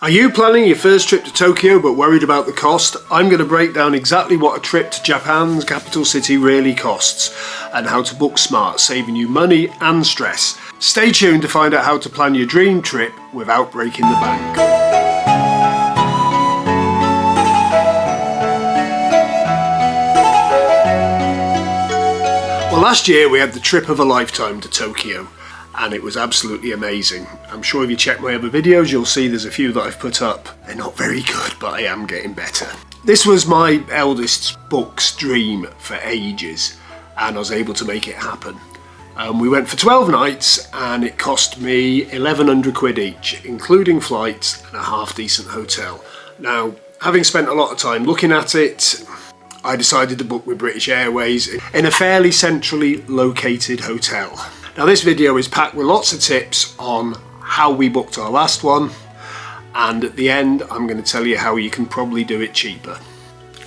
Are you planning your first trip to Tokyo but worried about the cost? I'm going to break down exactly what a trip to Japan's capital city really costs and how to book smart, saving you money and stress. Stay tuned to find out how to plan your dream trip without breaking the bank. Well, last year we had the trip of a lifetime to Tokyo. And it was absolutely amazing. I'm sure if you check my other videos, you'll see there's a few that I've put up. They're not very good, but I am getting better. This was my eldest's book's dream for ages, and I was able to make it happen. We went for 12 nights, and it cost me 1,100 quid each, including flights and a half-decent hotel. Now, having spent a lot of time looking at it, I decided to book with British Airways in a fairly centrally located hotel. Now this video is packed with lots of tips on how we booked our last one, and at the end I'm going to tell you how you can probably do it cheaper.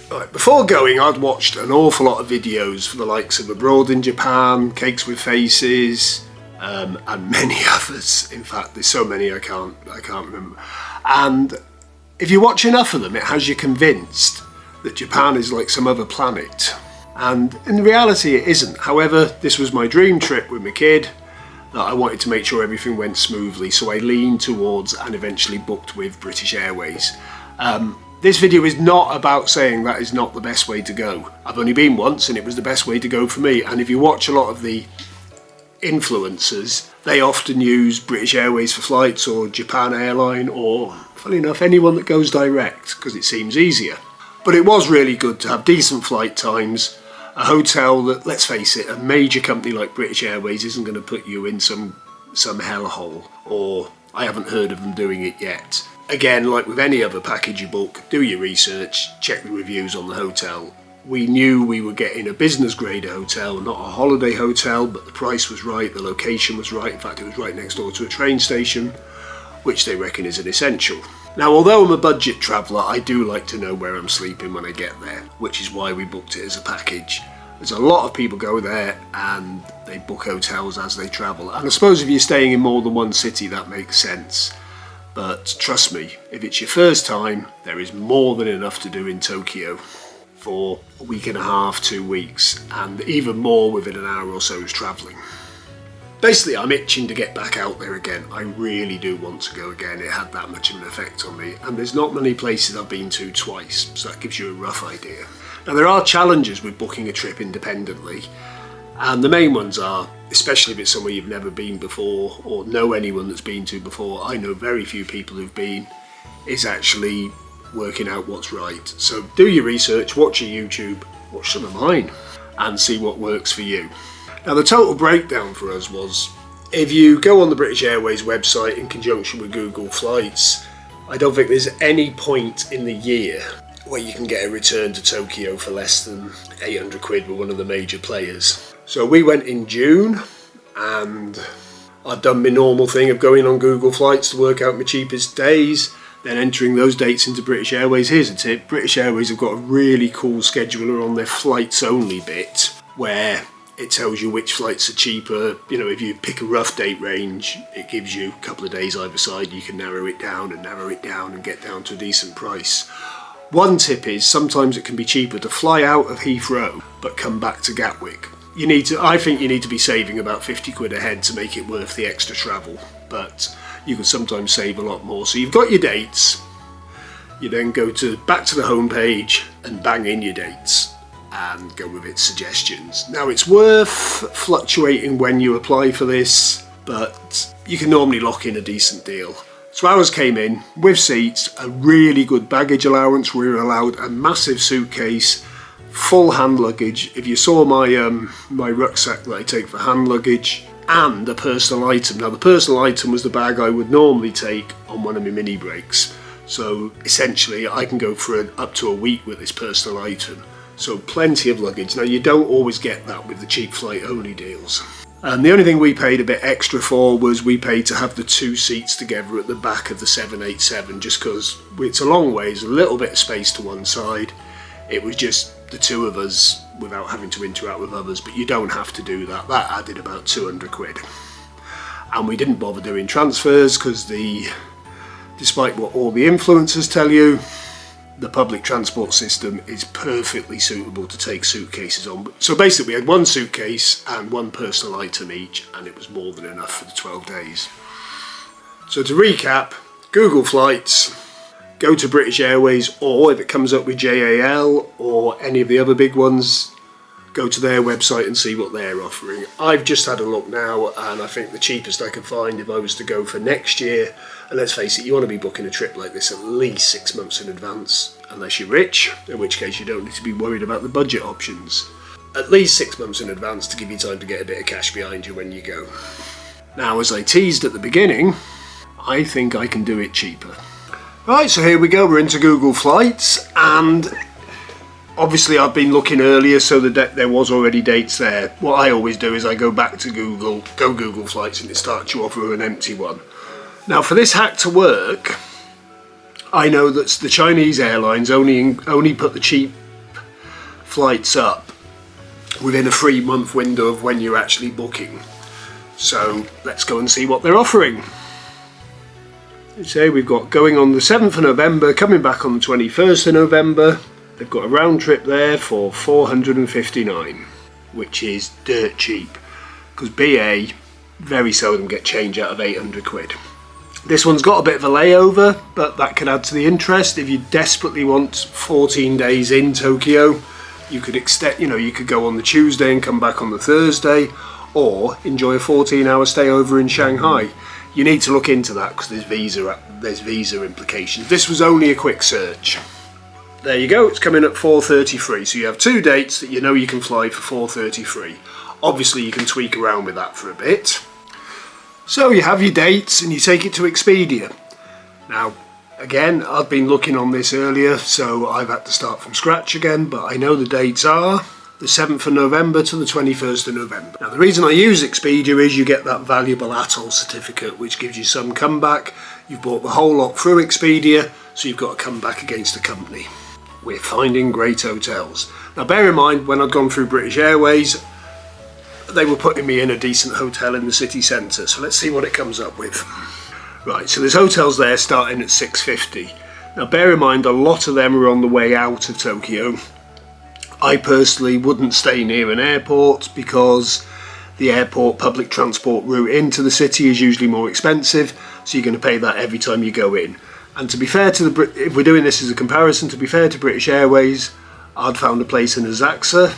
Right, before going, I'd watched an awful lot of videos for the likes of Abroad in Japan, Cakes with Faces, and many others. In fact, there's so many I can't remember. And if you watch enough of them, it has you convinced that Japan is like some other planet. And in reality it isn't. However, this was my dream trip with my kid that I wanted to make sure everything went smoothly, so I leaned towards and eventually booked with British Airways. This video is not about saying that is not the best way to go. I've only been once and it was the best way to go for me, and if you watch a lot of the influencers, they often use British Airways for flights or Japan Airline or, funny enough, anyone that goes direct because it seems easier. But it was really good to have decent flight times, a hotel that, let's face it, a major company like British Airways isn't going to put you in some hellhole, or I haven't heard of them doing it yet. Again, like with any other package you book, do your research, check the reviews on the hotel. We knew we were getting a business grade hotel, not a holiday hotel, but the price was right, the location was right. In fact, it was right next door to a train station, which they reckon is an essential. Now, although I'm a budget traveller, I do like to know where I'm sleeping when I get there, which is why we booked it as a package. There's a lot of people go there and they book hotels as they travel. And I suppose if you're staying in more than one city, that makes sense. But trust me, if it's your first time, there is more than enough to do in Tokyo for a week and a half, 2 weeks, and even more within an hour or so's travelling. Basically, I'm itching to get back out there again. I really do want to go again. It had that much of an effect on me. And there's not many places I've been to twice, so that gives you a rough idea. Now, there are challenges with booking a trip independently. And the main ones are, especially if it's somewhere you've never been before or know anyone that's been to before, I know very few people who've been, is actually working out what's right. So do your research, watch your YouTube, watch some of mine, and see what works for you. Now, the total breakdown for us was, if you go on the British Airways website in conjunction with Google Flights, I don't think there's any point in the year where you can get a return to Tokyo for less than 800 quid with one of the major players. So we went in June, and I've done my normal thing of going on Google Flights to work out my cheapest days, then entering those dates into British Airways. Here's a tip: British Airways have got a really cool scheduler on their flights only bit, where it tells you which flights are cheaper. You know, if you pick a rough date range, it gives you a couple of days either side. You can narrow it down and get down to a decent price. One tip is, sometimes it can be cheaper to fly out of Heathrow but come back to Gatwick. I think you need to be saving about 50 quid ahead to make it worth the extra travel, but you can sometimes save a lot more. So you've got your dates, you then go back to the home page and bang in your dates and go with its suggestions. Now, it's worth fluctuating when you apply for this, but you can normally lock in a decent deal. So ours came in with seats, a really good baggage allowance. We were allowed a massive suitcase, full hand luggage. If you saw my rucksack that I take for hand luggage, and a personal item. Now, the personal item was the bag I would normally take on one of my mini breaks. So essentially I can go for up to a week with this personal item. So plenty of luggage. Now, you don't always get that with the cheap flight only deals. And the only thing we paid a bit extra for was we paid to have the 2 seats together at the back of the 787, just because it's a long ways, a little bit of space to one side. It was just the 2 of us without having to interact with others, but you don't have to do that. That added about 200 quid. And we didn't bother doing transfers because the despite what all the influencers tell you, the public transport system is perfectly suitable to take suitcases on. So basically we had one suitcase and one personal item each, and it was more than enough for the 12 days. So to recap, Google flights, go to British Airways, or if it comes up with JAL or any of the other big ones, go to their website and see what they're offering. I've just had a look now, and I think the cheapest I could find if I was to go for next year, and let's face it, you want to be booking a trip like this at least 6 months in advance, unless you're rich, in which case you don't need to be worried about the budget options. At least 6 months in advance to give you time to get a bit of cash behind you when you go. Now, as I teased at the beginning, I think I can do it cheaper. Right, so here we go, we're into Google Flights, and obviously I've been looking earlier, so there was already dates there. What I always do is I go back to Google Flights, and it starts you off with an empty one. Now for this hack to work, I know that the Chinese airlines only put the cheap flights up within a 3-month window of when you're actually booking. So let's go and see what they're offering. So we've got going on the 7th of November, coming back on the 21st of November. They've got a round trip there for $459, which is dirt cheap, because BA very seldom get change out of 800 quid. This one's got a bit of a layover, but that can add to the interest. If you desperately want 14 days in Tokyo, you could extend, you could go on the Tuesday and come back on the Thursday, or enjoy a 14-hour stay over in Shanghai. You need to look into that because there's visa implications. This was only a quick search. There you go, it's coming at 4:33, so you have 2 dates that you know you can fly for 4:33. Obviously you can tweak around with that for a bit. So you have your dates and you take it to Expedia. Now, again, I've been looking on this earlier, so I've had to start from scratch again, but I know the dates are the 7th of November to the 21st of November. Now the reason I use Expedia is you get that valuable ATOL certificate, which gives you some comeback. You've bought the whole lot through Expedia, so you've got to come back against a company. We're finding great hotels. Now bear in mind, when I'd gone through British Airways, they were putting me in a decent hotel in the city centre, so let's see what it comes up with. Right, so there's hotels there starting at $650. Now bear in mind, a lot of them are on the way out of Tokyo. I personally wouldn't stay near an airport because the airport public transport route into the city is usually more expensive, so you're going to pay that every time you go in. And to be fair to if we're doing this as a comparison, to be fair to British Airways, I'd found a place in Asakusa.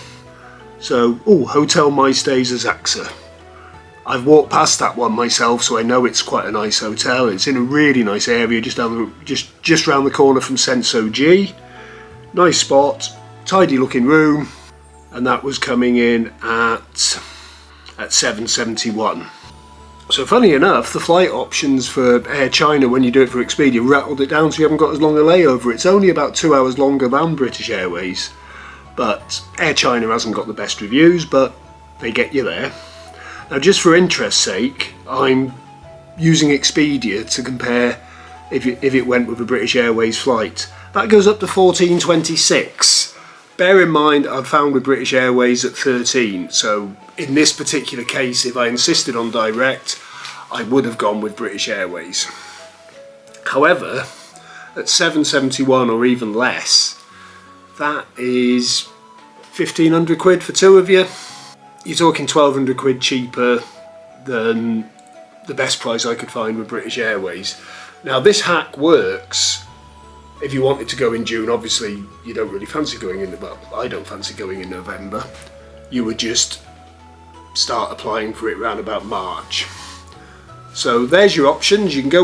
So, Hotel My Stays Asakusa. I've walked past that one myself, so I know it's quite a nice hotel. It's in a really nice area, just round the corner from Senso-ji. Nice spot, tidy looking room, and that was coming in at $771. So funny enough, the flight options for Air China when you do it for Expedia rattled it down so you haven't got as long a layover. It's only about 2 hours longer than British Airways. But Air China hasn't got the best reviews, but they get you there. Now just for interest's sake, I'm using Expedia to compare if it went with a British Airways flight. That goes up to $14.26. Bear in mind I'd found with British Airways at $13, so in this particular case, if I insisted on direct, I would have gone with British Airways. However, at $771 or even less, that is 1,500 quid for 2 of you. You're talking 1,200 quid cheaper than the best price I could find with British Airways. Now this hack works if you wanted to go in June. Obviously you don't really fancy going in, well, I don't fancy going in November. You would just start applying for it around about March. So there's your options. You can go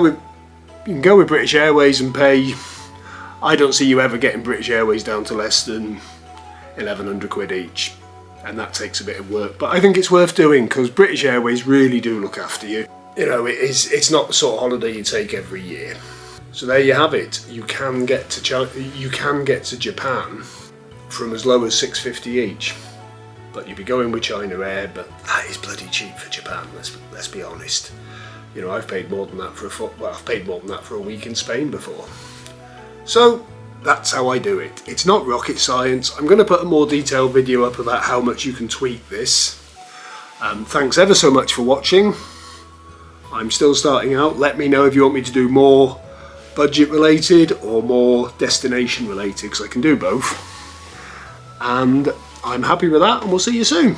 with British Airways and pay. I don't see you ever getting British Airways down to less than 1,100 quid each, and that takes a bit of work, but I think it's worth doing because British Airways really do look after you. It's not the sort of holiday you take every year. So there you have it. You can get to Japan from as low as $650 each, but you'd be going with China Air, but that is bloody cheap for Japan. Let's be honest. I've paid more than that I've paid more than that for a week in Spain before. So that's how I do it. It's not rocket science. I'm going to put a more detailed video up about how much you can tweak this. Thanks ever so much for watching. I'm still starting out. Let me know if you want me to do more budget related or more destination related, because I can do both. And I'm happy with that, and we'll see you soon.